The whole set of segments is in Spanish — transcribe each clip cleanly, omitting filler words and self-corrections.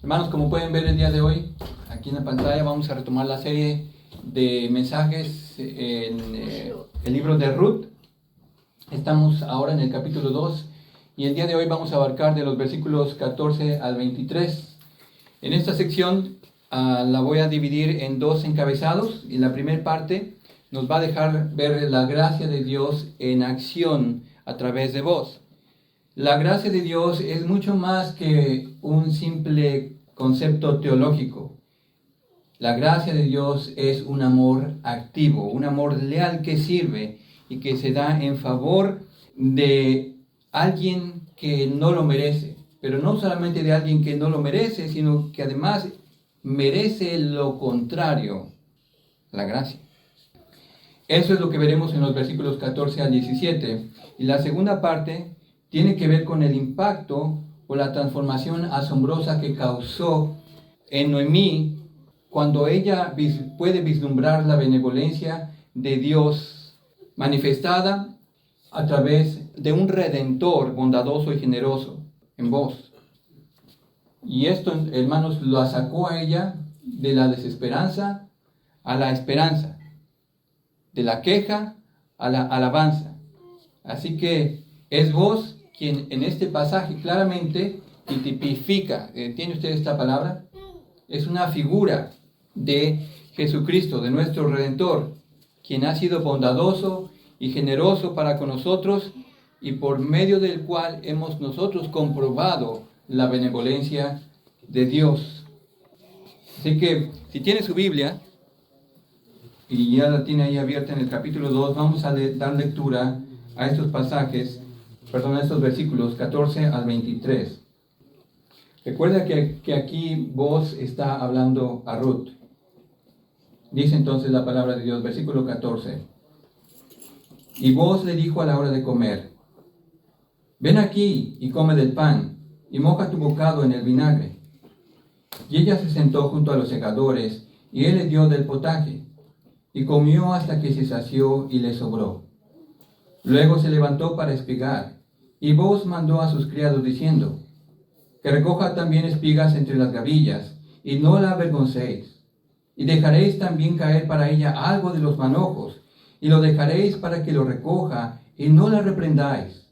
Hermanos, como pueden ver el día de hoy, aquí en la pantalla vamos a retomar la serie de mensajes en el libro de Ruth. Estamos ahora en el capítulo 2 y el día de hoy vamos a abarcar de los versículos 14 al 23. En esta sección la voy a dividir en dos encabezados y la primera parte nos va a dejar ver la gracia de Dios en acción a través de vos. La gracia de Dios es mucho más que un simple concepto teológico. La gracia de Dios es un amor activo, un amor leal que sirve y que se da en favor de alguien que no lo merece. Pero no solamente de alguien que no lo merece, sino que además merece lo contrario, la gracia. Eso es lo que veremos en los versículos 14 al 17. Y la segunda parte tiene que ver con el impacto o la transformación asombrosa que causó en Noemí cuando ella puede vislumbrar la benevolencia de Dios manifestada a través de un redentor bondadoso y generoso en vos. Y esto, hermanos, lo sacó a ella de la desesperanza a la esperanza, de la queja a la alabanza. Así que es vos quien en este pasaje claramente tipifica, ¿entiende usted esta palabra? Es una figura de Jesucristo, de nuestro Redentor, quien ha sido bondadoso y generoso para con nosotros y por medio del cual hemos nosotros comprobado la benevolencia de Dios. Así que si tiene su Biblia y ya la tiene ahí abierta en el capítulo 2, vamos a dar lectura a estos pasajes, a estos versículos 14 al 23. Recuerda que aquí vos está hablando a Ruth. Dice entonces la palabra de Dios, versículo 14. Y vos le dijo a la hora de comer: ven aquí y come del pan, y moja tu bocado en el vinagre. Y ella se sentó junto a los segadores, y él le dio del potaje, y comió hasta que se sació y le sobró. Luego se levantó para espigar, y vos mandó a sus criados diciendo: que recoja también espigas entre las gavillas, y no la avergoncéis. Y dejaréis también caer para ella algo de los manojos, y lo dejaréis para que lo recoja, y no la reprendáis.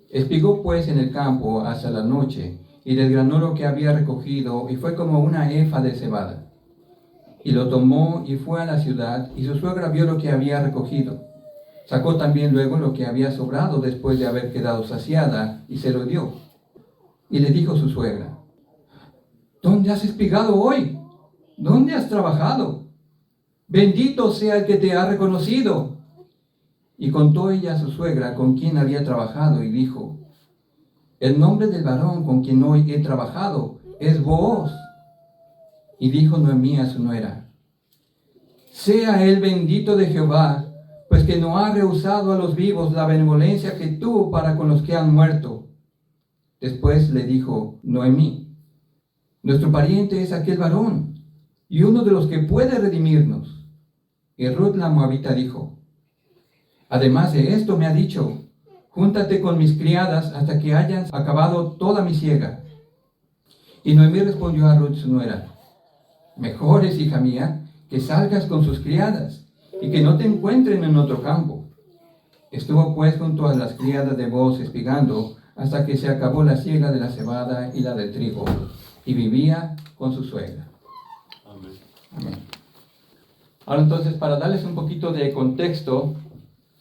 Espigó pues en el campo hasta la noche, y desgranó lo que había recogido, y fue como una efa de cebada. Y lo tomó y fue a la ciudad, y su suegra vio lo que había recogido. Sacó también luego lo que había sobrado después de haber quedado saciada, y se lo dio. Y le dijo su suegra: ¿dónde has espigado hoy? ¿Dónde has trabajado? Bendito sea el que te ha reconocido. Y contó ella a su suegra con quien había trabajado, y dijo: el nombre del varón con quien hoy he trabajado es Booz. Y dijo Noemí a su nuera: sea él bendito de Jehová, pues que no ha rehusado a los vivos la benevolencia que tuvo para con los que han muerto. Después le dijo Noemí: nuestro pariente es aquel varón, y uno de los que puede redimirnos. Y Ruth la moabita dijo: además de esto me ha dicho: júntate con mis criadas hasta que hayan acabado toda mi siega. Y Noemí respondió a Ruth su nuera: mejor es, hija mía, que salgas con sus criadas, y que no te encuentren en otro campo. Estuvo pues junto a las criadas de Booz espigando, hasta que se acabó la siega de la cebada y la del trigo, y vivía con su suegra. Amén. Amén. Ahora entonces, para darles un poquito de contexto,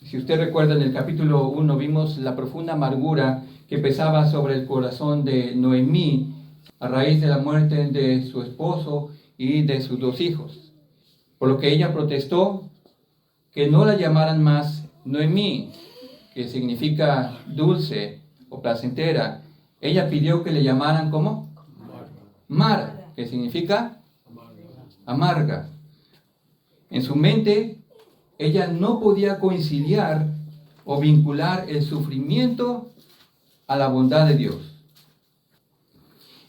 si usted recuerda, en el capítulo 1 vimos la profunda amargura que pesaba sobre el corazón de Noemí a raíz de la muerte de su esposo y de sus dos hijos, por lo que ella protestó que no la llamaran más Noemí, que significa dulce o placentera. Ella pidió que le llamaran ¿cómo? Mara, que significa amarga. En su mente, ella no podía conciliar o vincular el sufrimiento a la bondad de Dios.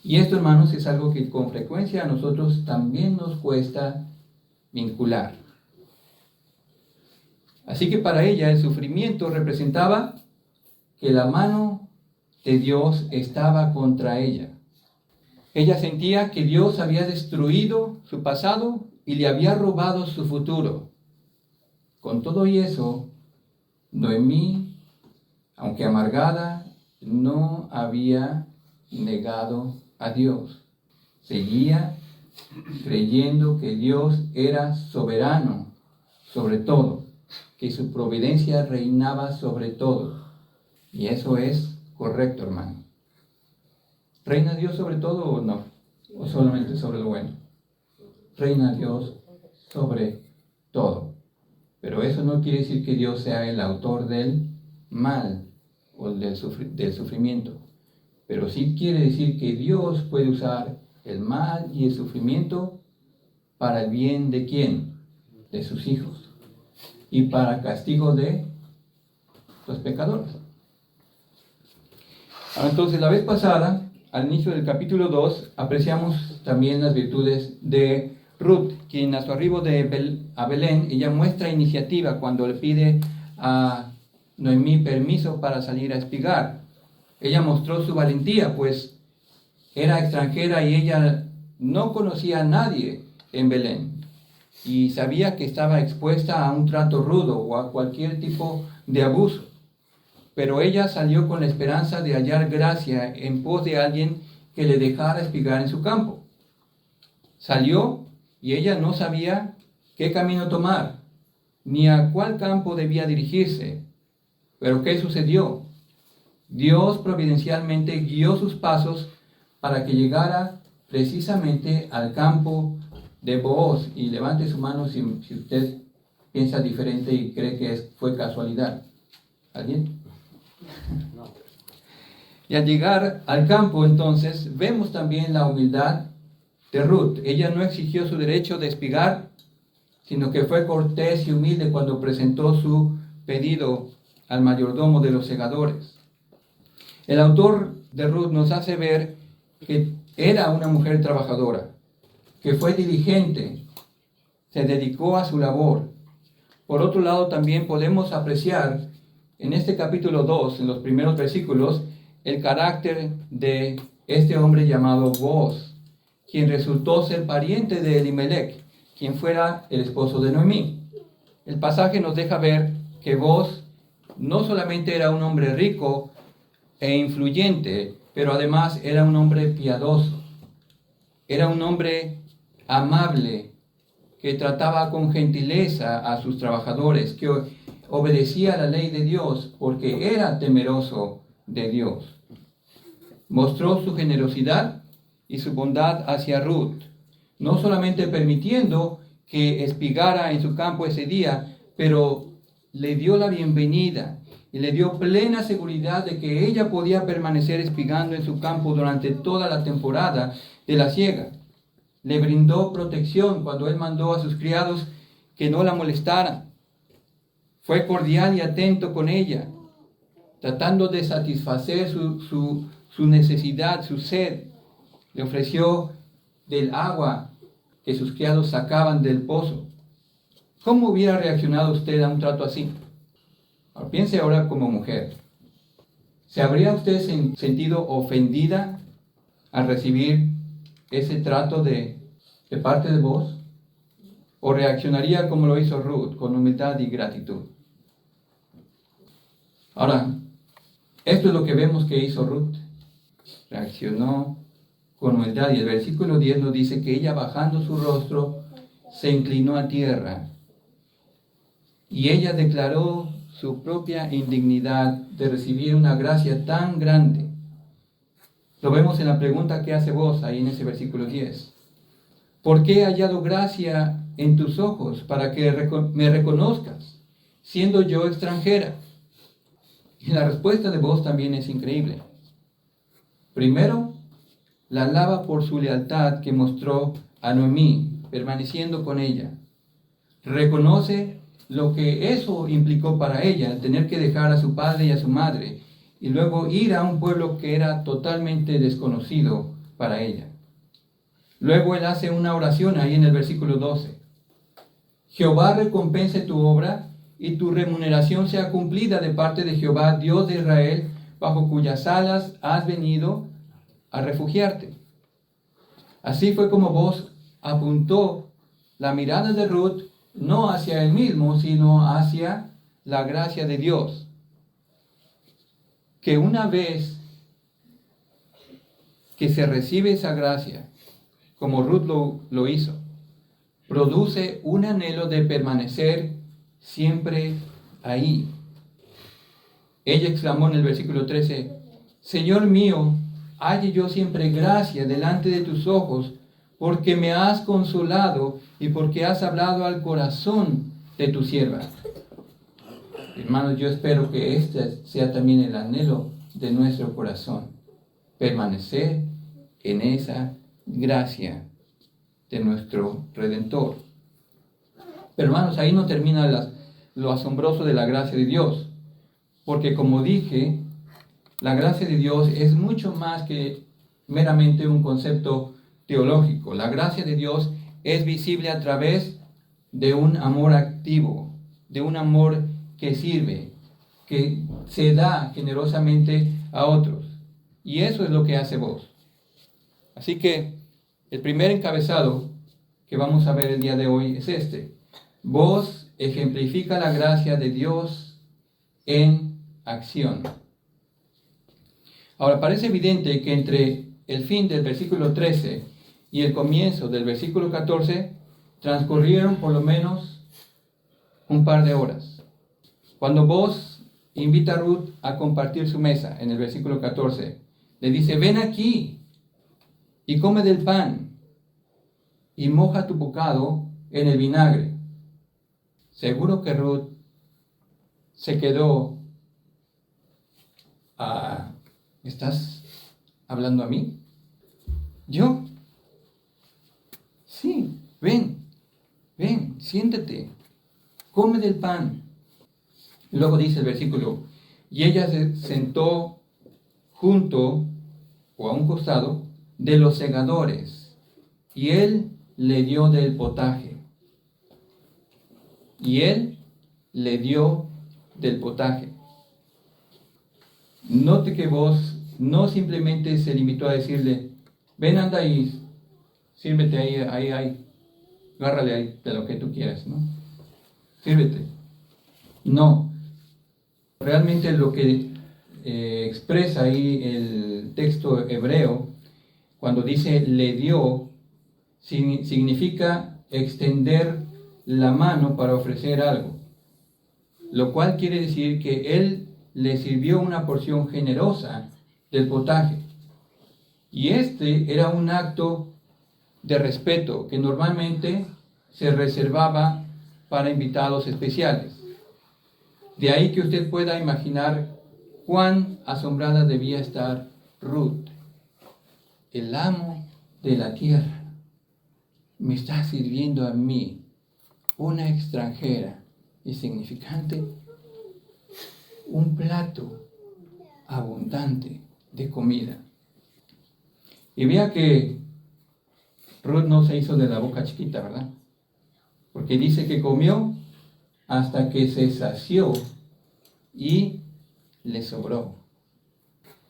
Y esto, hermanos, es algo que con frecuencia a nosotros también nos cuesta vincular. Así que para ella el sufrimiento representaba que la mano de Dios estaba contra ella. Ella sentía que Dios había destruido su pasado y le había robado su futuro. Con todo y eso, Noemí, aunque amargada, no había negado a Dios. Seguía creyendo que Dios era soberano sobre todo, que su providencia reinaba sobre todo. Y eso es correcto, hermano. ¿Reina Dios sobre todo o no? ¿O solamente sobre lo bueno? Reina Dios sobre todo. Pero eso no quiere decir que Dios sea el autor del mal o del sufrimiento. Pero sí quiere decir que Dios puede usar el mal y el sufrimiento para el bien de ¿quién? De sus hijos. Y para castigo de los pecadores. Entonces, la vez pasada, al inicio del capítulo 2, apreciamos también las virtudes de Ruth, quien a su arribo a Belén, ella muestra iniciativa cuando le pide a Noemí permiso para salir a espigar. Ella mostró su valentía, pues era extranjera y ella no conocía a nadie en Belén. Y sabía que estaba expuesta a un trato rudo o a cualquier tipo de abuso. Pero ella salió con la esperanza de hallar gracia en pos de alguien que le dejara espigar en su campo. Salió y ella no sabía qué camino tomar, ni a cuál campo debía dirigirse. Pero ¿qué sucedió? Dios providencialmente guió sus pasos para que llegara precisamente al campo de Booz. Y levante su mano si usted piensa diferente y cree que fue casualidad. ¿Alguien? No. Y al llegar al campo, entonces, vemos también la humildad de Ruth. Ella no exigió su derecho de espigar, sino que fue cortés y humilde cuando presentó su pedido al mayordomo de los segadores. El autor de Ruth nos hace ver que era una mujer trabajadora, que fue diligente, se dedicó a su labor. Por otro lado, también podemos apreciar en este capítulo 2, en los primeros versículos, el carácter de este hombre llamado Booz, quien resultó ser pariente de Elimelech, quien fuera el esposo de Noemí. El pasaje nos deja ver que Booz no solamente era un hombre rico e influyente, pero además era un hombre piadoso. Era un hombre amable, que trataba con gentileza a sus trabajadores, que obedecía a la ley de Dios porque era temeroso de Dios. Mostró su generosidad y su bondad hacia Ruth, no solamente permitiendo que espigara en su campo ese día, pero le dio la bienvenida y le dio plena seguridad de que ella podía permanecer espigando en su campo durante toda la temporada de la siega. Le brindó protección cuando él mandó a sus criados que no la molestaran. Fue cordial y atento con ella, tratando de satisfacer su necesidad, su sed. Le ofreció del agua que sus criados sacaban del pozo. ¿Cómo hubiera reaccionado usted a un trato así? Ahora, piense ahora como mujer. ¿Se habría usted sentido ofendida al recibir ese trato de parte de vos? ¿O reaccionaría como lo hizo Ruth, con humildad y gratitud? Ahora, esto es lo que vemos que hizo Ruth. Reaccionó con humildad, y el versículo 10 nos dice que ella, bajando su rostro, se inclinó a tierra, y ella declaró su propia indignidad de recibir una gracia tan grande. Lo vemos en la pregunta que hace Booz ahí en ese versículo 10. ¿Por qué he hallado gracia en tus ojos para que me reconozcas, siendo yo extranjera? Y la respuesta de Booz también es increíble. Primero, la alaba por su lealtad que mostró a Noemí, permaneciendo con ella. Reconoce lo que eso implicó para ella, tener que dejar a su padre y a su madre, y luego ir a un pueblo que era totalmente desconocido para ella. Luego él hace una oración ahí en el versículo 12. Jehová recompense tu obra y tu remuneración sea cumplida de parte de Jehová, Dios de Israel, bajo cuyas alas has venido a refugiarte. Así fue como Boaz apuntó la mirada de Ruth no hacia él mismo, sino hacia la gracia de Dios. Que una vez que se recibe esa gracia, como Ruth lo hizo, produce un anhelo de permanecer siempre ahí. Ella exclamó en el versículo 13, Señor mío, halle yo siempre gracia delante de tus ojos, porque me has consolado y porque has hablado al corazón de tu sierva. Hermanos, yo espero que este sea también el anhelo de nuestro corazón, permanecer en esa gracia de nuestro Redentor. Pero hermanos, ahí no termina lo asombroso de la gracia de Dios, porque como dije, la gracia de Dios es mucho más que meramente un concepto teológico. La gracia de Dios es visible a través de un amor activo, de un amor que sirve, que se da generosamente a otros. Y eso es lo que hace Boaz. Así que el primer encabezado que vamos a ver el día de hoy es este. Boaz ejemplifica la gracia de Dios en acción. Ahora, parece evidente que entre el fin del versículo 13 y el comienzo del versículo 14 transcurrieron por lo menos un par de horas. Cuando Boaz invita a Ruth a compartir su mesa, en el versículo 14, le dice, ven aquí y come del pan y moja tu bocado en el vinagre. Seguro que Ruth se quedó, ¿estás hablando a mí? ¿Yo? Sí, ven, siéntate, come del pan. Luego dice el versículo, y ella se sentó junto o a un costado de los segadores, y él le dio del potaje. Y él le dio del potaje. Note que Boaz no simplemente se limitó a decirle, ven, anda ahí, sírvete ahí, agárrale ahí de lo que tú quieras, ¿no? Sírvete. No, realmente lo que expresa ahí el texto hebreo, cuando dice le dio, significa extender la mano para ofrecer algo, lo cual quiere decir que él le sirvió una porción generosa del potaje. Y este era un acto de respeto que normalmente se reservaba para invitados especiales. De ahí que usted pueda imaginar cuán asombrada debía estar Ruth. El amo de la tierra me está sirviendo a mí, una extranjera insignificante, un plato abundante de comida. Y vea que Ruth no se hizo de la boca chiquita, ¿verdad? Porque dice que comió hasta que se sació y le sobró.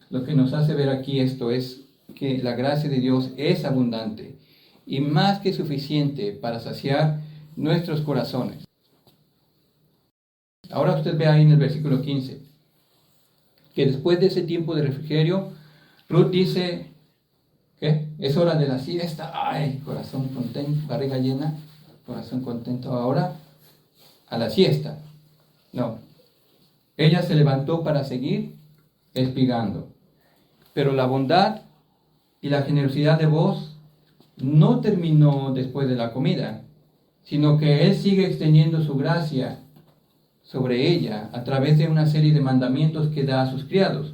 Lo que nos hace ver aquí esto es que la gracia de Dios es abundante y más que suficiente para saciar nuestros corazones. Ahora usted ve ahí en el versículo 15, que después de ese tiempo de refrigerio, Ruth dice, ¿qué? Es hora de la siesta. Ay, corazón contento, barriga llena, corazón contento. Ahora, a la siesta. No. Ella se levantó para seguir espigando. Pero la bondad y la generosidad de Boaz no terminó después de la comida, sino que él sigue extendiendo su gracia sobre ella a través de una serie de mandamientos que da a sus criados.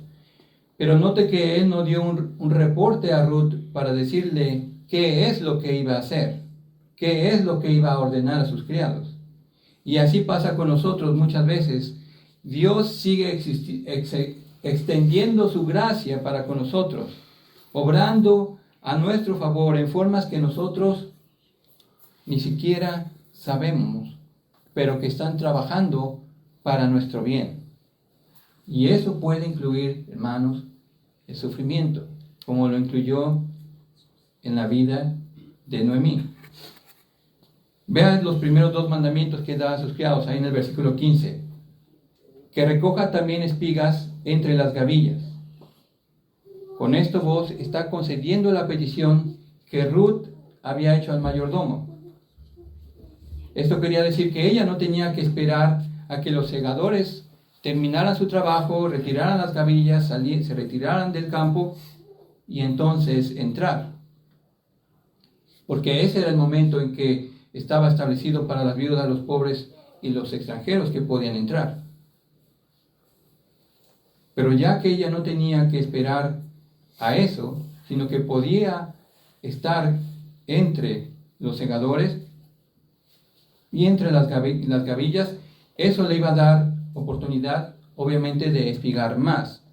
Pero note que él no dio un reporte a Ruth para decirle qué es lo que iba a hacer, qué es lo que iba a ordenar a sus criados. Y así pasa con nosotros muchas veces. Dios sigue extendiendo su gracia para con nosotros, obrando a nuestro favor en formas que nosotros ni siquiera sabemos, pero que están trabajando para nuestro bien. Y eso puede incluir, hermanos, el sufrimiento, como lo incluyó en la vida de Noemí. Vean los primeros 2 mandamientos que da a sus criados, ahí en el versículo 15. Que recoja también espigas entre las gavillas. Con esto Booz está concediendo la petición que Ruth había hecho al mayordomo. Esto quería decir que ella no tenía que esperar a que los segadores terminaran su trabajo, retiraran las gavillas, se retiraran del campo y entonces entrar. Porque ese era el momento en que estaba establecido para las viudas, los pobres y los extranjeros que podían entrar. Pero ya que ella no tenía que esperar a eso, sino que podía estar entre los segadores y entre las gavillas, eso le iba a dar oportunidad, obviamente, de espigar más.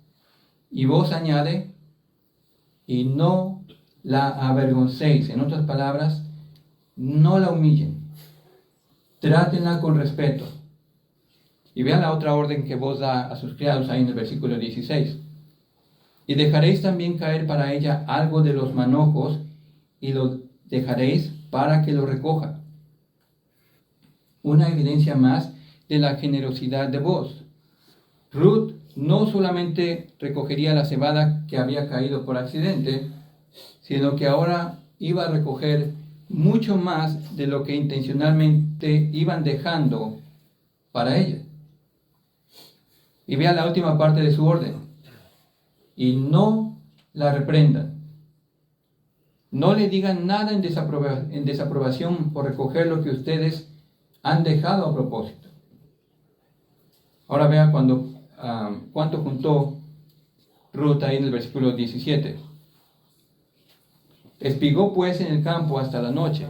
Y Booz añade, y no la avergoncéis. En otras palabras, no la humillen. Trátenla con respeto. Y vean la otra orden que Booz da a sus criados ahí en el versículo 16. Y dejaréis también caer para ella algo de los manojos y lo dejaréis para que lo recoja. Una evidencia más de la generosidad de Booz. Ruth no solamente recogería la cebada que había caído por accidente, sino que ahora iba a recoger mucho más de lo que intencionalmente iban dejando para ella. Y vea la última parte de su orden. Y no la reprendan. No le digan nada en desaprobación por recoger lo que ustedes han dejado a propósito. Ahora vea cuánto juntó Ruth ahí en el versículo 17. Espigó pues en el campo hasta la noche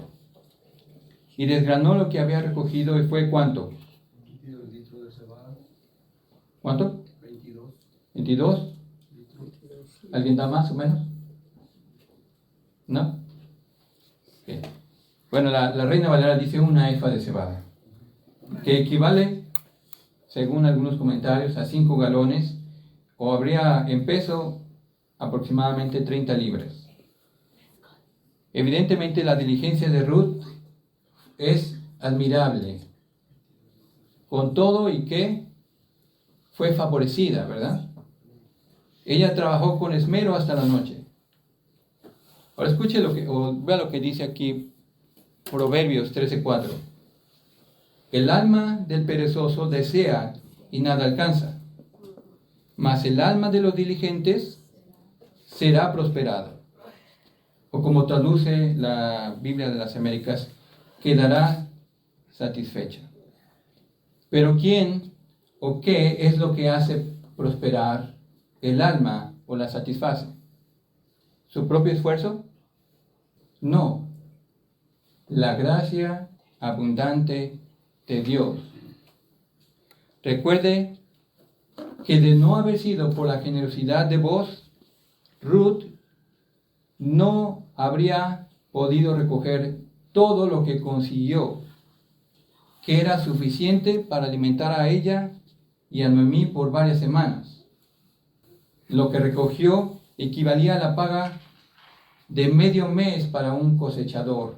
y desgranó lo que había recogido y fue ¿cuánto? 22 litros de cebada. ¿Cuánto? 22. 22. ¿Alguien da más o menos? ¿No? Okay. Bueno, la Reina Valera dice una efa de cebada, que equivale, según algunos comentarios, a 5 galones, o habría en peso aproximadamente 30 libras. Evidentemente la diligencia de Ruth es admirable, con todo y que fue favorecida, ¿verdad? Ella trabajó con esmero hasta la noche. Ahora escuche vea lo que dice aquí Proverbios 13:4. El alma del perezoso desea y nada alcanza, mas el alma de los diligentes será prosperada. O como traduce la Biblia de las Américas, quedará satisfecha. Pero ¿quién o qué es lo que hace prosperar el alma o la satisface? ¿Su propio esfuerzo? No. La gracia abundante de Dios. Recuerde que de no haber sido por la generosidad de Booz, Ruth no habría podido recoger todo lo que consiguió, que era suficiente para alimentar a ella y a Noemí por varias semanas. Lo que recogió equivalía a la paga de medio mes para un cosechador.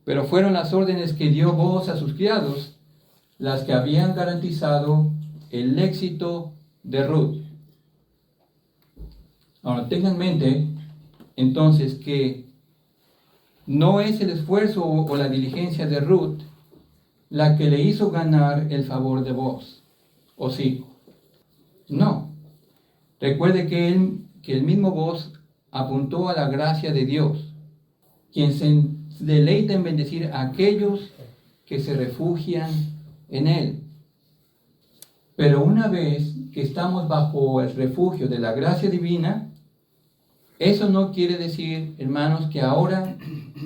Pero fueron las órdenes que dio Booz a sus criados las que habían garantizado el éxito de Ruth. Ahora, tengan en mente entonces que no es el esfuerzo o la diligencia de Ruth la que le hizo ganar el favor de Booz, ¿o sí? No. Recuerde que el mismo Booz apuntó a la gracia de Dios, quien se deleita en bendecir a aquellos que se refugian en Él. Pero una vez que estamos bajo el refugio de la gracia divina, eso no quiere decir, hermanos, que ahora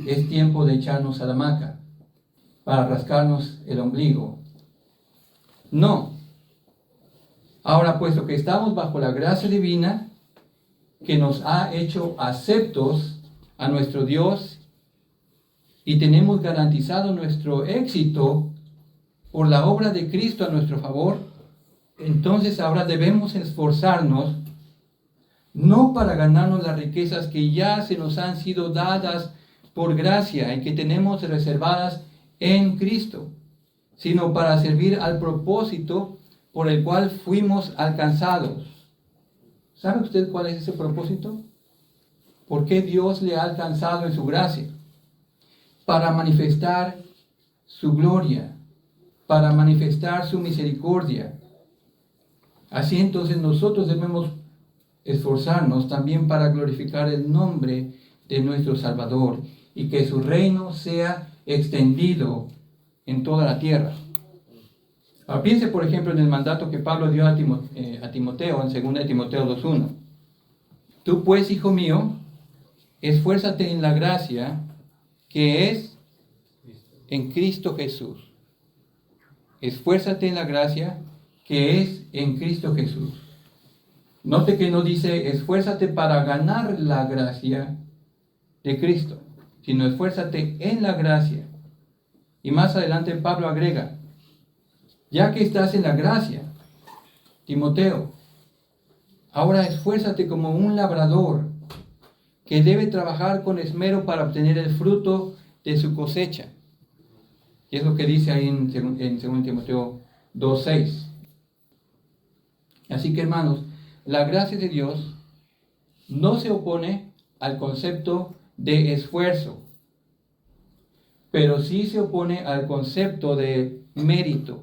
es tiempo de echarnos a la hamaca para rascarnos el ombligo. No. Ahora, puesto que estamos bajo la gracia divina, que nos ha hecho aceptos a nuestro Dios y tenemos garantizado nuestro éxito por la obra de Cristo a nuestro favor, entonces ahora debemos esforzarnos no para ganarnos las riquezas que ya se nos han sido dadas por gracia y que tenemos reservadas en Cristo, sino para servir al propósito por el cual fuimos alcanzados. ¿Sabe usted cuál es ese propósito? ¿Por qué Dios le ha alcanzado en su gracia? Para manifestar su gloria, para manifestar su misericordia. Así entonces nosotros debemos esforzarnos también para glorificar el nombre de nuestro Salvador y que su reino sea extendido en toda la tierra. Ahora, piense, por ejemplo, en el mandato que Pablo dio a Timoteo en 2 Timoteo 2:1. Tú pues, hijo mío, esfuérzate en la gracia que es en Cristo Jesús. Esfuérzate en la gracia que es en Cristo Jesús. Note que no dice esfuérzate para ganar la gracia de Cristo, sino esfuérzate en la gracia. Y más adelante Pablo agrega, ya que estás en la gracia, Timoteo, ahora esfuérzate como un labrador que debe trabajar con esmero para obtener el fruto de su cosecha. Y es lo que dice ahí en 2 Timoteo 2:6. Así que, hermanos, la gracia de Dios no se opone al concepto de esfuerzo, pero sí se opone al concepto de mérito.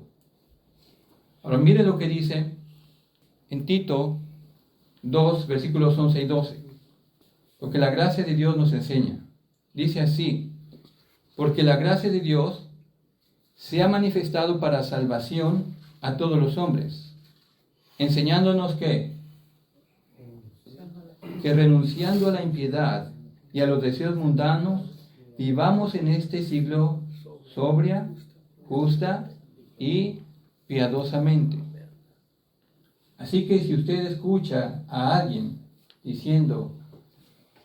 Ahora mire lo que dice en Tito 2, versículos 11 y 12. Lo que la gracia de Dios nos enseña. Dice así, porque la gracia de Dios se ha manifestado para salvación a todos los hombres, enseñándonos que renunciando a la impiedad y a los deseos mundanos, vivamos en este siglo sobria, justa y piadosamente. Así que si usted escucha a alguien diciendo,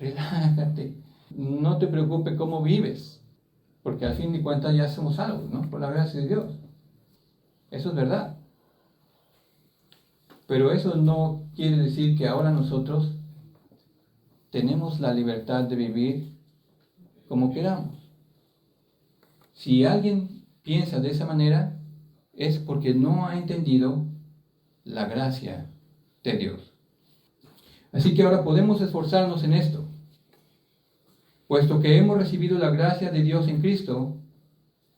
relájate, no te preocupes cómo vives, porque al fin de cuentas ya somos salvos, ¿no? Por la gracia de Dios. Eso es verdad. Pero eso no quiere decir que ahora nosotros tenemos la libertad de vivir como queramos. Si alguien piensa de esa manera, es porque no ha entendido la gracia de Dios. Así que ahora podemos esforzarnos en esto. Puesto que hemos recibido la gracia de Dios en Cristo,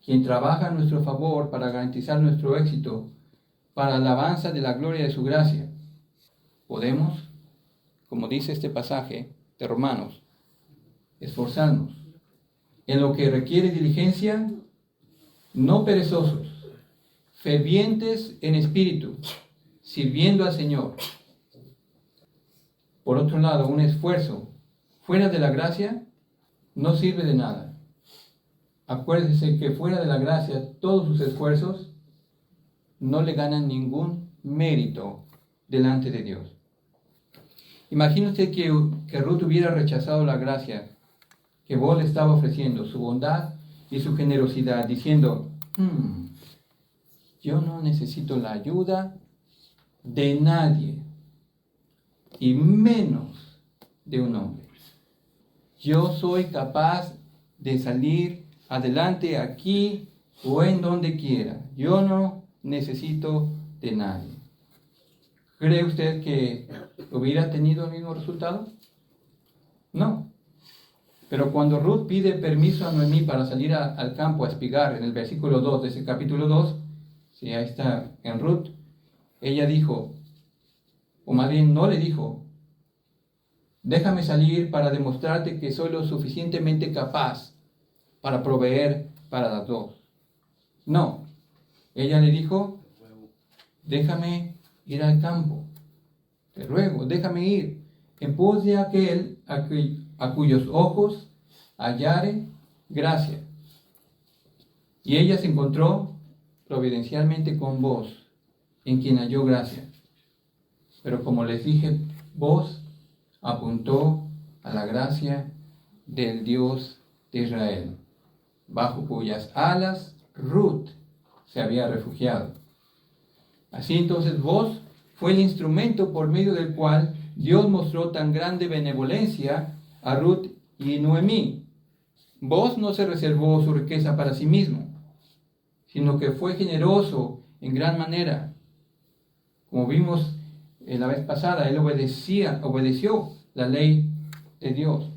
quien trabaja a nuestro favor para garantizar nuestro éxito, para la alabanza de la gloria de su gracia, podemos, como dice este pasaje de Romanos, esforzarnos en lo que requiere diligencia, no perezosos, fervientes en espíritu, sirviendo al Señor. Por otro lado, un esfuerzo fuera de la gracia no sirve de nada. Acuérdese que fuera de la gracia, todos sus esfuerzos no le ganan ningún mérito delante de Dios. Imagine usted que Ruth hubiera rechazado la gracia que Boaz le estaba ofreciendo, su bondad y su generosidad, diciendo, yo no necesito la ayuda de nadie, y menos de un hombre. Yo soy capaz de salir adelante aquí o en donde quiera. Yo no necesito de nadie. ¿Cree usted que hubiera tenido el mismo resultado? No. Pero cuando Ruth pide permiso a Noemí para salir al campo a espigar, en el versículo 2 de ese capítulo 2, sí, ahí está en Ruth, ella dijo, o más bien no le dijo, déjame salir para demostrarte que soy lo suficientemente capaz para proveer para las dos. No, ella le dijo, déjame ir al campo, te ruego, déjame ir en pos de aquel a cuyos ojos hallare gracia. Y ella se encontró providencialmente con vos, en quien halló gracia. Pero como les dije, vos apuntó a la gracia del Dios de Israel, bajo cuyas alas Ruth se había refugiado. Así entonces vos fue el instrumento por medio del cual Dios mostró tan grande benevolencia a Ruth y Noemí. Boaz no se reservó su riqueza para sí mismo, sino que fue generoso en gran manera. Como vimos la vez pasada, él obedeció la ley de Dios.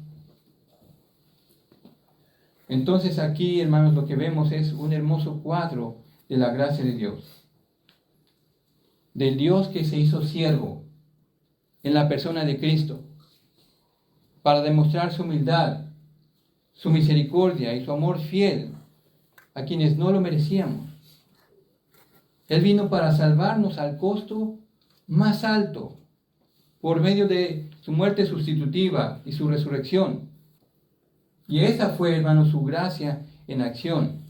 Entonces aquí, hermanos, lo que vemos es un hermoso cuadro de la gracia de Dios. Del Dios que se hizo siervo en la persona de Cristo, para demostrar su humildad, su misericordia y su amor fiel a quienes no lo merecíamos. Él vino para salvarnos al costo más alto, por medio de su muerte sustitutiva y su resurrección. Y esa fue, hermanos, su gracia en acción,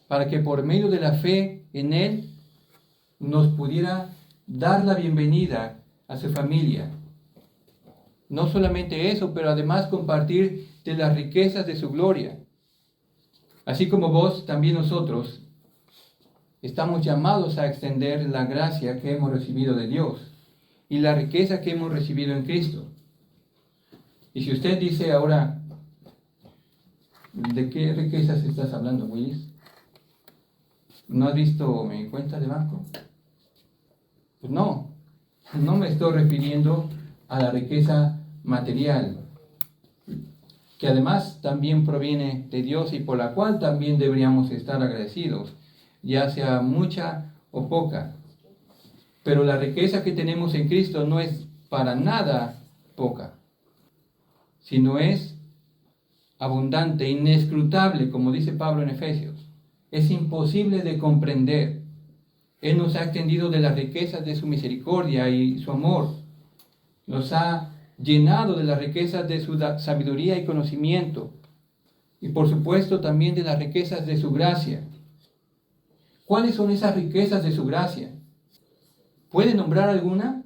para que por medio de la fe en Él nos pudiera dar la bienvenida a su familia. No solamente eso, pero además compartir de las riquezas de su gloria. Así como vos, también nosotros estamos llamados a extender la gracia que hemos recibido de Dios y la riqueza que hemos recibido en Cristo. Y si usted dice ahora, ¿de qué riquezas estás hablando, Willis? ¿No has visto mi cuenta de banco? Pues no me estoy refiriendo a la riqueza material, que además también proviene de Dios y por la cual también deberíamos estar agradecidos, ya sea mucha o poca. Pero la riqueza que tenemos en Cristo no es para nada poca, sino es abundante, inescrutable, como dice Pablo en Efesios. Es imposible de comprender. Él nos ha extendido de las riquezas de su misericordia y su amor. Nos ha llenado de las riquezas de su sabiduría y conocimiento. Y por supuesto también de las riquezas de su gracia. ¿Cuáles son esas riquezas de su gracia? ¿Puede nombrar alguna?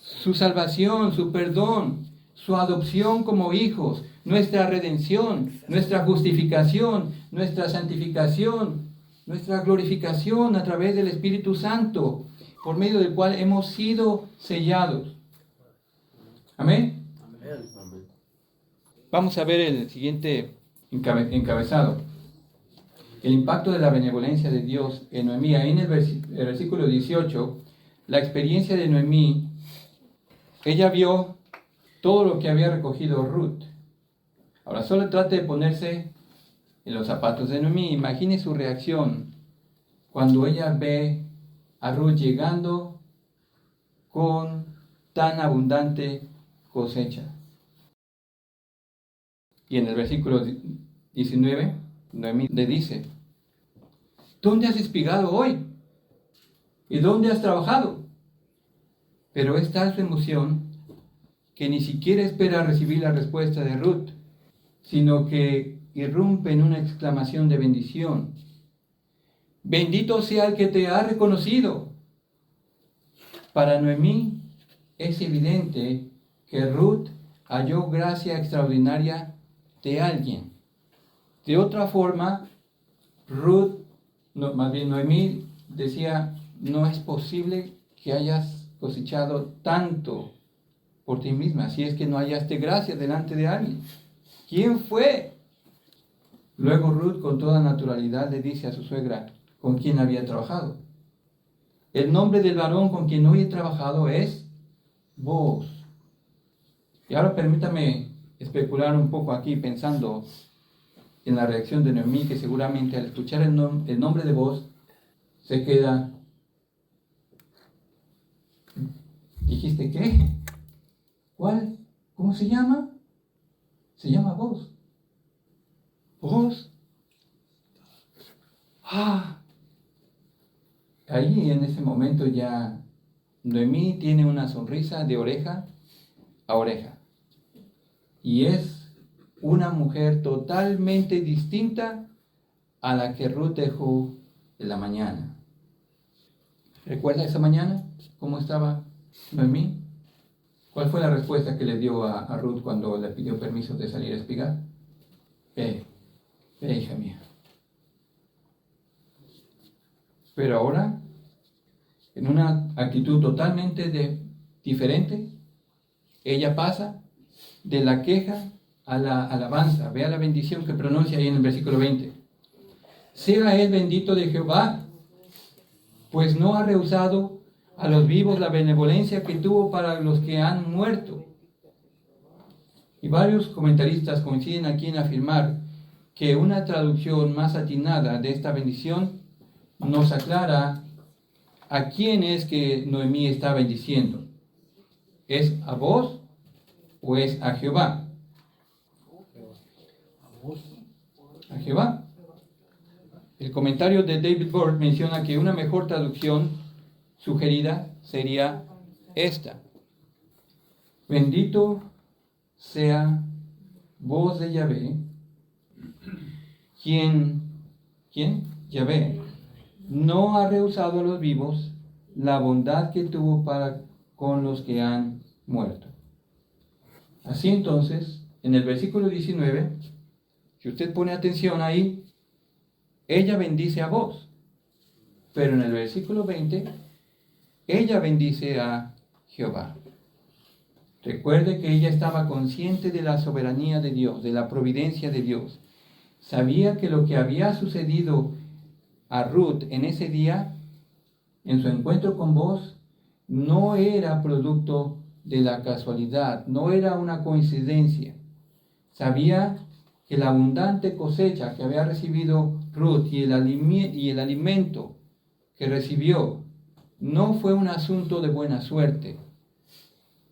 Su salvación, su perdón, su adopción como hijos, nuestra redención, nuestra justificación, nuestra santificación, nuestra glorificación a través del Espíritu Santo, por medio del cual hemos sido sellados. Amén. Vamos a ver el siguiente encabezado. El impacto de la benevolencia de Dios en Noemí. Ahí en el versículo 18, la experiencia de Noemí, ella vio todo lo que había recogido Ruth. Ahora solo trate de ponerse en los zapatos de Noemí. Imagine su reacción cuando ella ve a Ruth llegando con tan abundante cosecha. Y en el versículo 19, Noemí le dice: ¿dónde has espigado hoy? ¿Y dónde has trabajado? Pero es tal su emoción que ni siquiera espera recibir la respuesta de Ruth, sino que irrumpe en una exclamación de bendición. Bendito sea el que te ha reconocido. Para Noemí es evidente que Ruth halló gracia extraordinaria de alguien. De otra forma, Noemí decía: no es posible que hayas cosechado tanto por ti misma, si es que no hallaste gracia delante de alguien. ¿Quién fue? Luego Ruth con toda naturalidad le dice a su suegra con quien había trabajado: el nombre del varón con quien hoy he trabajado es Boaz. Y ahora permítame especular un poco aquí, pensando en la reacción de Noemí, que seguramente al escuchar el nombre de Boaz se queda: ¿dijiste qué? ¿Cuál? ¿Cómo se llama? Se llama Boaz. ¿Boaz? Ahí en ese momento ya Noemí tiene una sonrisa de oreja a oreja. Y es una mujer totalmente distinta a la que Ruth dejó en la mañana. ¿Recuerda esa mañana? ¿Cómo estaba Noemí? ¿Cuál fue la respuesta que le dio a Ruth cuando le pidió permiso de salir a espigar? Ve, hija mía. Pero ahora en una actitud totalmente diferente, ella pasa de la queja a la alabanza. Vea la bendición que pronuncia ahí en el versículo 20. Sea él bendito de Jehová, pues no ha rehusado a los vivos la benevolencia que tuvo para los que han muerto. Y varios comentaristas coinciden aquí en afirmar que una traducción más atinada de esta bendición nos aclara a quién es que Noemí está bendiciendo. ¿Es a vos o es a Jehová? A Jehová. El comentario de David Bord menciona que una mejor traducción sugerida sería esta: bendito sea voz de Yahvé, ¿Quién? Yahvé no ha rehusado a los vivos la bondad que tuvo para con los que han muerto. Así entonces, en el versículo 19, si usted pone atención ahí, ella bendice a vos. Pero en el versículo 20, ella bendice a Jehová. Recuerde que ella estaba consciente de la soberanía de Dios, de la providencia de Dios. Sabía que lo que había sucedido a Ruth en ese día, en su encuentro con vos, no era producto de la casualidad, no era una coincidencia. Sabía que la abundante cosecha que había recibido Ruth y el alimento que recibió no fue un asunto de buena suerte.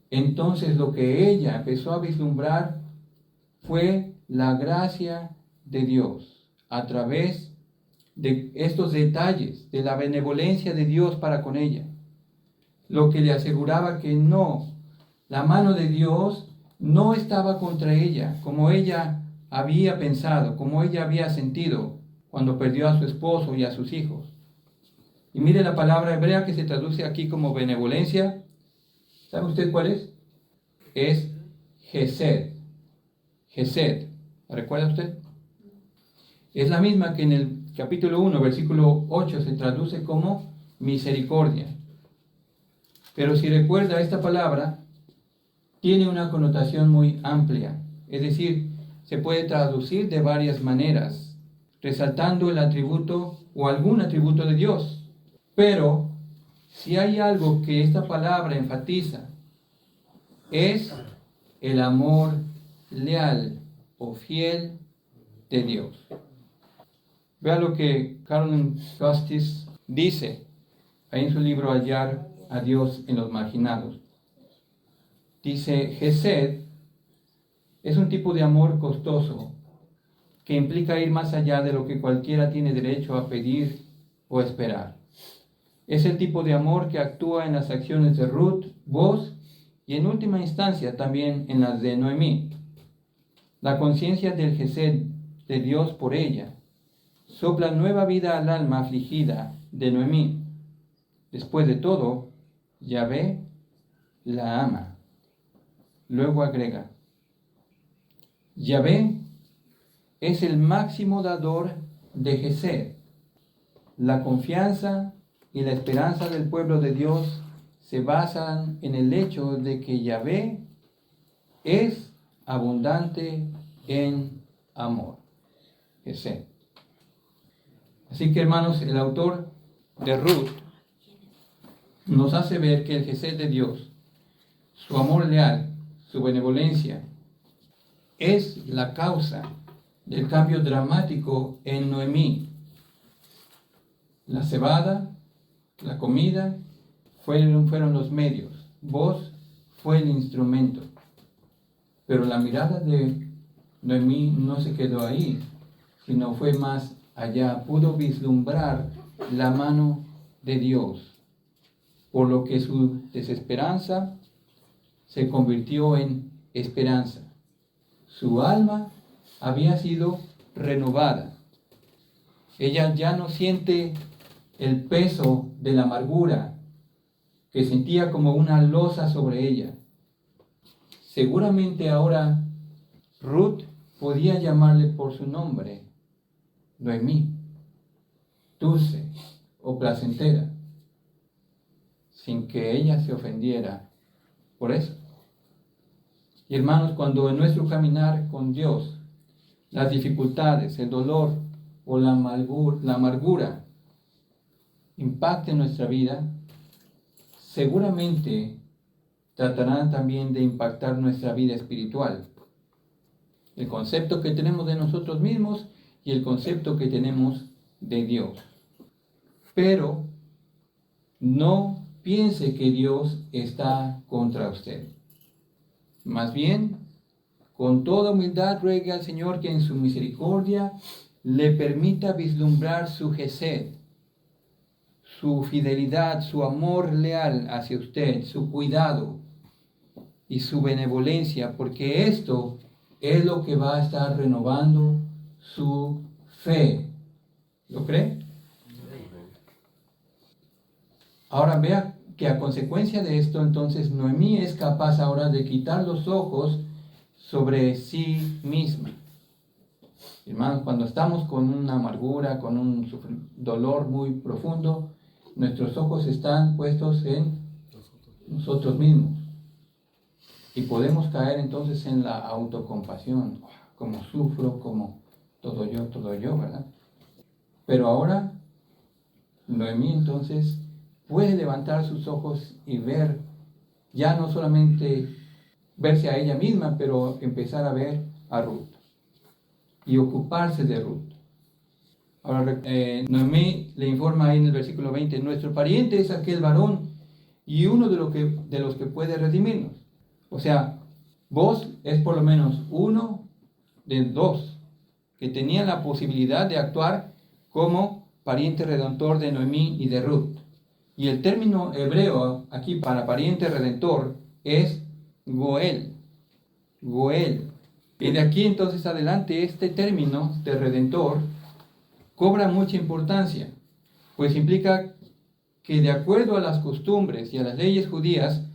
Entonces lo que ella empezó a vislumbrar fue la gracia de Dios a través de estos detalles, de la benevolencia de Dios para con ella. Lo que le aseguraba que no, la mano de Dios no estaba contra ella, como ella había pensado, como ella había sentido cuando perdió a su esposo y a sus hijos. Y mire la palabra hebrea que se traduce aquí como benevolencia. ¿Sabe usted cuál es? Es Gesed. Gesed. ¿La recuerda usted? Es la misma que en el capítulo 1, versículo 8 se traduce como misericordia. Pero si recuerda, esta palabra tiene una connotación muy amplia. Es decir, se puede traducir de varias maneras, resaltando el atributo o algún atributo de Dios. Pero si hay algo que esta palabra enfatiza, es el amor leal o fiel de Dios. Vea lo que Carolyn Custis dice ahí en su libro Hallar a Dios en los marginados. Dice: Gesed es un tipo de amor costoso que implica ir más allá de lo que cualquiera tiene derecho a pedir o esperar. Es el tipo de amor que actúa en las acciones de Ruth, vos y en última instancia también en las de Noemí. La conciencia del Gesed de Dios por ella sopla nueva vida al alma afligida de Noemí. Después de todo, Yahvé la ama. Luego agrega: Yahvé es el máximo dador de Gesed. La confianza y la esperanza del pueblo de Dios se basan en el hecho de que Yahvé es abundante en amor. Gesed. Así que, hermanos, el autor de Ruth nos hace ver que el Gesed de Dios, su amor leal, su benevolencia, es la causa del cambio dramático en Noemí. La cebada, la comida, fueron los medios. Vos fue el instrumento. Pero la mirada de Noemí no se quedó ahí, sino fue más allá. Pudo vislumbrar la mano de Dios, por lo que su desesperanza se convirtió en esperanza. Su alma había sido renovada. Ella ya no siente el peso de la amargura que sentía como una losa sobre ella. Seguramente ahora Ruth podía llamarle por su nombre, Noemí, dulce o placentera. sin que ella se ofendiera por eso. Y hermanos, cuando en nuestro caminar con Dios, las dificultades, el dolor o la amargura impacten nuestra vida, seguramente tratarán también de impactar nuestra vida espiritual. El concepto que tenemos de nosotros mismos y el concepto que tenemos de Dios. Pero no piense que Dios está contra usted. Más bien, con toda humildad ruegue al Señor que en su misericordia le permita vislumbrar su gesed, su fidelidad, su amor leal hacia usted, su cuidado y su benevolencia, porque esto es lo que va a estar renovando su fe. ¿Lo cree? Ahora vea que a consecuencia de esto, entonces Noemí es capaz ahora de quitar los ojos sobre sí misma. Hermanos, cuando estamos con una amargura, con un dolor muy profundo, nuestros ojos están puestos en nosotros mismos. Y podemos caer entonces en la autocompasión, como sufro, como todo yo, ¿verdad? Pero ahora, Noemí entonces puede levantar sus ojos y ver, ya no solamente verse a ella misma, pero empezar a ver a Ruth y ocuparse de Ruth. Ahora, Noemí le informa ahí en el versículo 20, nuestro pariente es aquel varón y uno de los que puede redimirnos. O sea, vos es por lo menos uno de dos que tenían la posibilidad de actuar como pariente redentor de Noemí y de Ruth. Y el término hebreo aquí para pariente redentor es Goel. Goel. Y de aquí entonces adelante este término de redentor cobra mucha importancia, pues implica que de acuerdo a las costumbres y a las leyes judías,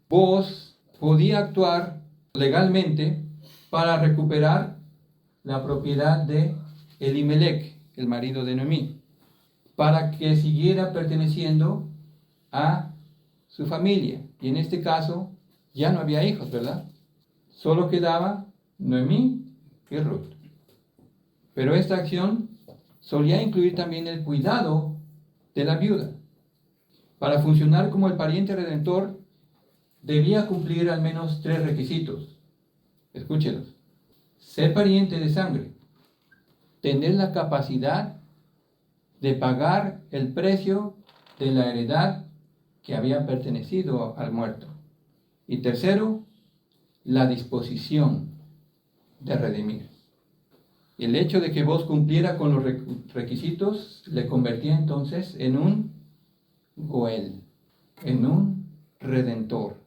vos podía actuar legalmente para recuperar la propiedad de Elimelech, el marido de Noemí, para que siguiera perteneciendo a su familia. Y en este caso ya no había hijos, ¿verdad? Solo quedaba Noemí y Ruth. Pero esta acción solía incluir también el cuidado de la viuda. Para funcionar como el pariente redentor, debía cumplir al menos 3 requisitos. Escúchelos. Ser pariente de sangre, tener la capacidad de pagar el precio de la heredad que había pertenecido al muerto. Y tercero, la disposición de redimir. El hecho de que vos cumpliera con los requisitos le convertía entonces en un Goel, en un redentor,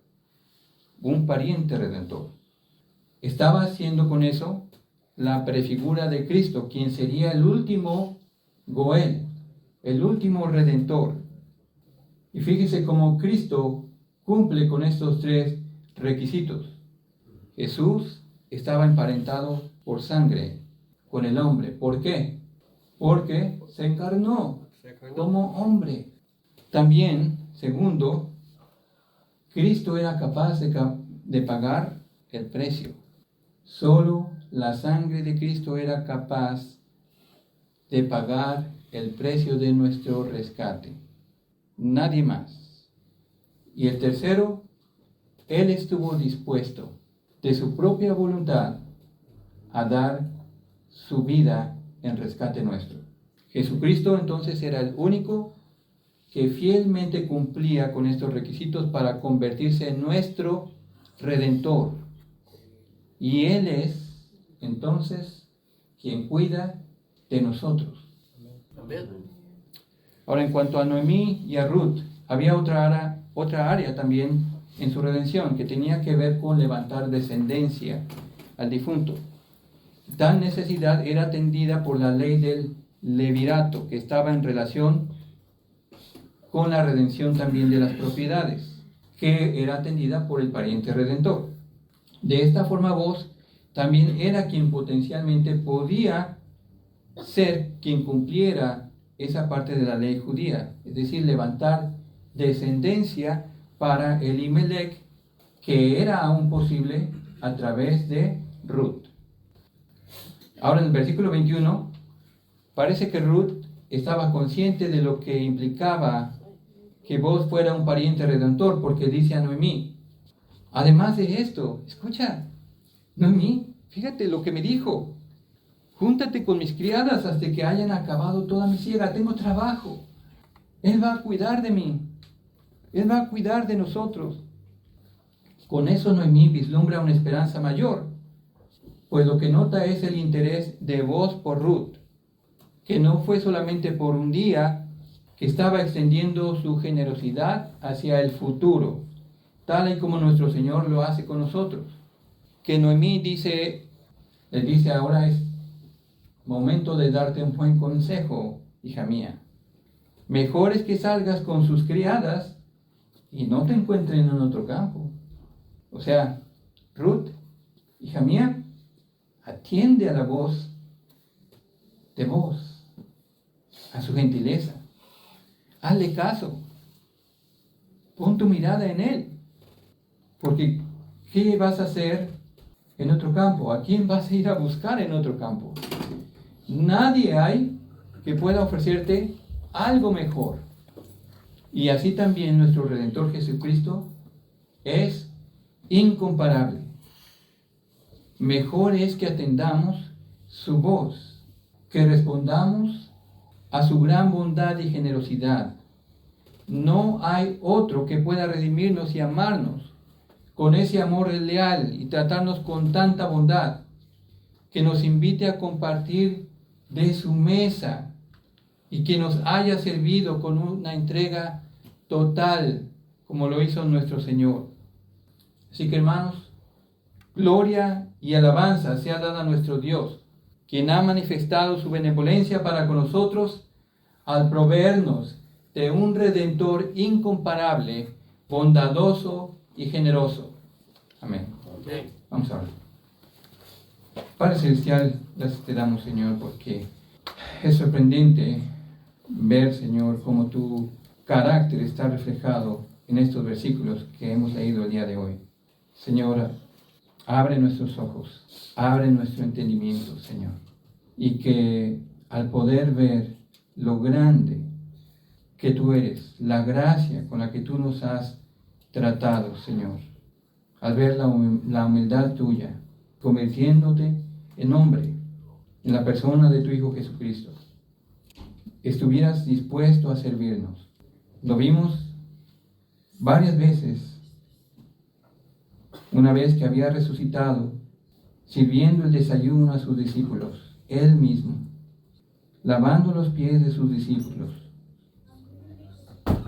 un pariente redentor. Estaba haciendo con eso la prefigura de Cristo, quien sería el último Goel, el último redentor. Y fíjese cómo Cristo cumple con estos 3 requisitos. Jesús estaba emparentado por sangre con el hombre. ¿Por qué? Porque se encarnó como hombre. También, segundo, Cristo era capaz de pagar el precio. Solo la sangre de Cristo era capaz de pagar el precio de nuestro rescate. Nadie más. Y el tercero, Él estuvo dispuesto de su propia voluntad a dar su vida en rescate nuestro. Jesucristo entonces era el único que fielmente cumplía con estos requisitos para convertirse en nuestro Redentor. Y Él es entonces quien cuida de nosotros. Ahora, en cuanto a Noemí y a Ruth, había otra área también en su redención que tenía que ver con levantar descendencia al difunto. Tal necesidad era atendida por la ley del levirato, que estaba en relación con la redención también de las propiedades, que era atendida por el pariente redentor. De esta forma vos también era quien potencialmente podía ser quien cumpliera esa parte de la ley judía, es decir, levantar descendencia para Elimelech, que era aún posible a través de Ruth. Ahora en el versículo 21, parece que Ruth estaba consciente de lo que implicaba que vos fuera un pariente redentor, porque dice a Noemí, además de esto, escucha, Noemí, fíjate lo que me dijo, júntate con mis criadas hasta que hayan acabado toda mi siega, tengo trabajo, Él va a cuidar de mí, Él va a cuidar de nosotros. Con eso Noemí vislumbra una esperanza mayor, pues lo que nota es el interés de Booz por Ruth, que no fue solamente por un día, que estaba extendiendo su generosidad hacia el futuro, tal y como nuestro Señor lo hace con nosotros. Que Noemí le dice ahora es momento de darte un buen consejo, hija mía. Mejor es que salgas con sus criadas y no te encuentren en otro campo. O sea, Ruth, hija mía, atiende a la voz de Booz, a su gentileza. Hazle caso. Pon tu mirada en él. Porque ¿qué vas a hacer en otro campo? ¿A quién vas a ir a buscar en otro campo? Nadie hay que pueda ofrecerte algo mejor. Y así también nuestro Redentor Jesucristo es incomparable. Mejor es que atendamos su voz, que respondamos a su gran bondad y generosidad. No hay otro que pueda redimirnos y amarnos con ese amor leal y tratarnos con tanta bondad, que nos invite a compartir de su mesa y que nos haya servido con una entrega total, como lo hizo nuestro Señor. Así que, hermanos, gloria y alabanza sea dada a nuestro Dios, quien ha manifestado su benevolencia para con nosotros al proveernos de un Redentor incomparable, bondadoso y generoso. Amén. Amén. Vamos a orar. Padre Celestial, gracias te damos, Señor, porque es sorprendente ver, Señor, cómo tu carácter está reflejado en estos versículos que hemos leído el día de hoy. Señor, abre nuestros ojos, abre nuestro entendimiento, Señor, y que al poder ver lo grande que tú eres, la gracia con la que tú nos has tratado, Señor, al ver la humildad tuya, convirtiéndote en hombre, en la persona de tu Hijo Jesucristo, estuvieras dispuesto a servirnos. Lo vimos varias veces, una vez que había resucitado, sirviendo el desayuno a sus discípulos, Él mismo, lavando los pies de sus discípulos.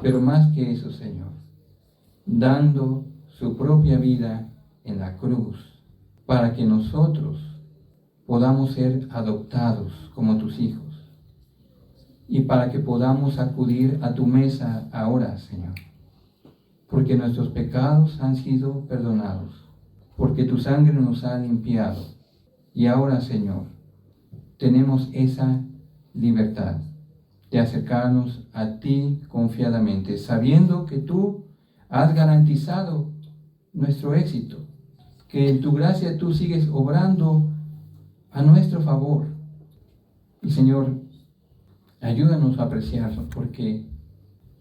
Pero más que eso, Señor, dando su propia vida en la cruz, para que nosotros podamos ser adoptados como tus hijos, y para que podamos acudir a tu mesa ahora, Señor, porque nuestros pecados han sido perdonados, porque tu sangre nos ha limpiado, y ahora, Señor, tenemos esa libertad de acercarnos a ti confiadamente, sabiendo que tú has garantizado nuestro éxito, que en tu gracia tú sigues obrando a nuestro favor. Y Señor, ayúdanos a apreciarlo, porque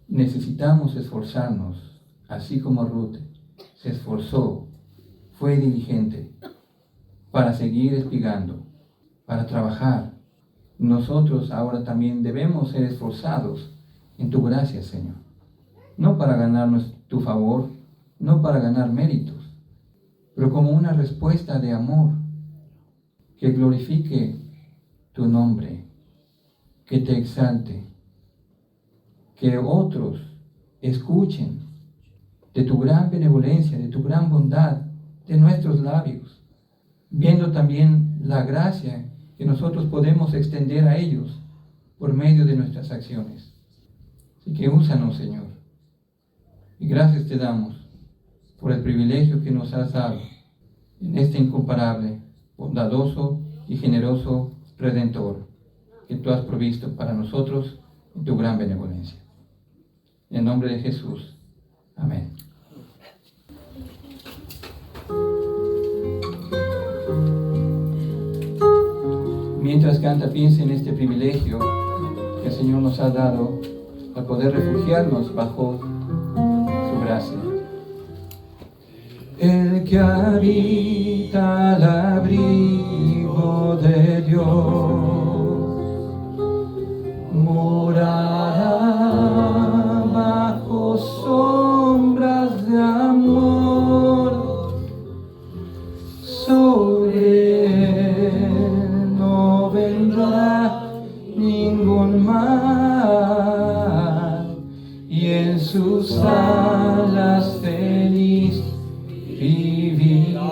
necesitamos esforzarnos, así como Ruth se esforzó, fue diligente, para seguir espigando, para trabajar. Nosotros ahora también debemos ser esforzados en tu gracia, Señor. No para ganarnos tu favor, no para ganar méritos, pero como una respuesta de amor que glorifique tu nombre, que te exalte, que otros escuchen de tu gran benevolencia, de tu gran bondad, de nuestros labios, viendo también la gracia que nosotros podemos extender a ellos por medio de nuestras acciones. Así que úsanos, Señor. Y gracias te damos por el privilegio que nos has dado en este incomparable, bondadoso y generoso Redentor que tú has provisto para nosotros en tu gran benevolencia. En nombre de Jesús. Amén. Mientras canta, piense en este privilegio que el Señor nos ha dado al poder refugiarnos bajo su gracia. El que habita al abrigo de Dios morará bajo sombras de amor. Sobre él no vendrá ningún mal, y en sus alas feliz vivirá.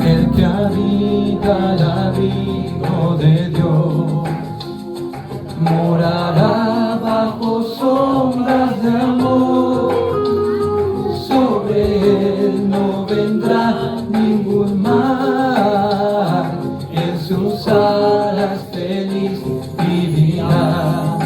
El que habita al abrigo de Dios morará bajo sombras de amor. Sobre él no vendrá ningún mal, en sus alas feliz vivirá.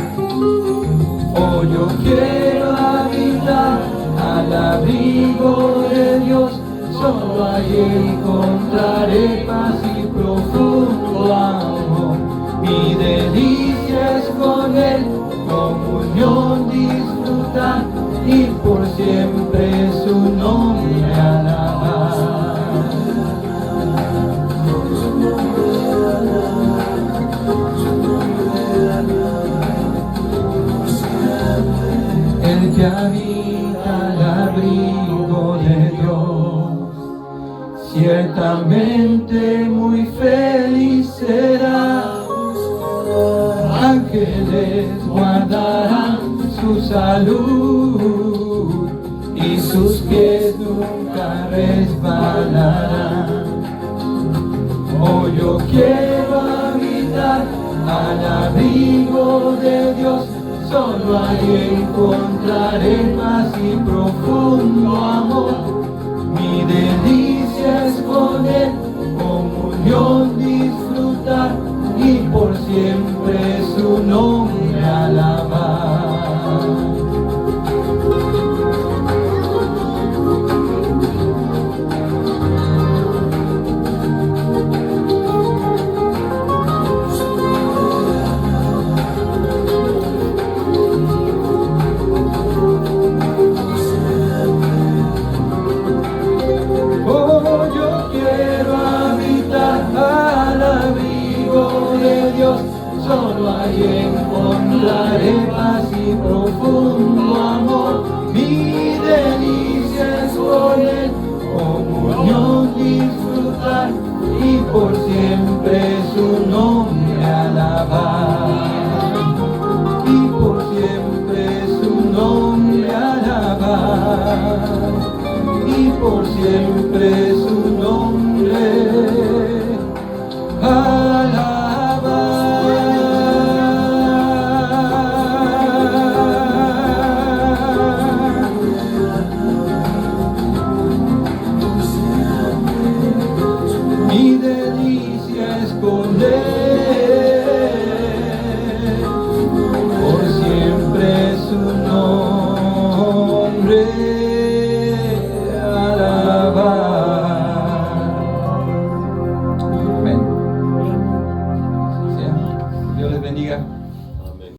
Oh, yo quiero habitar al abrigo de Dios, solo allí encontraré paz y profundo amor. Mi delicia es con él, comunión disfrutar y por siempre su nombre alabar. El que habita al abrigo de Dios ciertamente muy feliz será. Ángeles guardarán su salud y sus pies nunca resbalarán. Oh, yo quiero habitar al abrigo de Dios, solo ahí encontraré paz y profundo amor. Mi delicia es con él, comunión disfrutar y por siempre su nombre alabar. Oh, yo quiero habitar al abrigo de Dios, solo ahí encontraré paz y profundo amor. Mi delicia es con él, comunión disfrutar y por siempre su nombre alabar. Y por siempre su nombre alabar. Y por siempre su nombre alabar. Mi delicia es con él, por siempre su nombre alabar. Amén. Así sea. Dios les bendiga.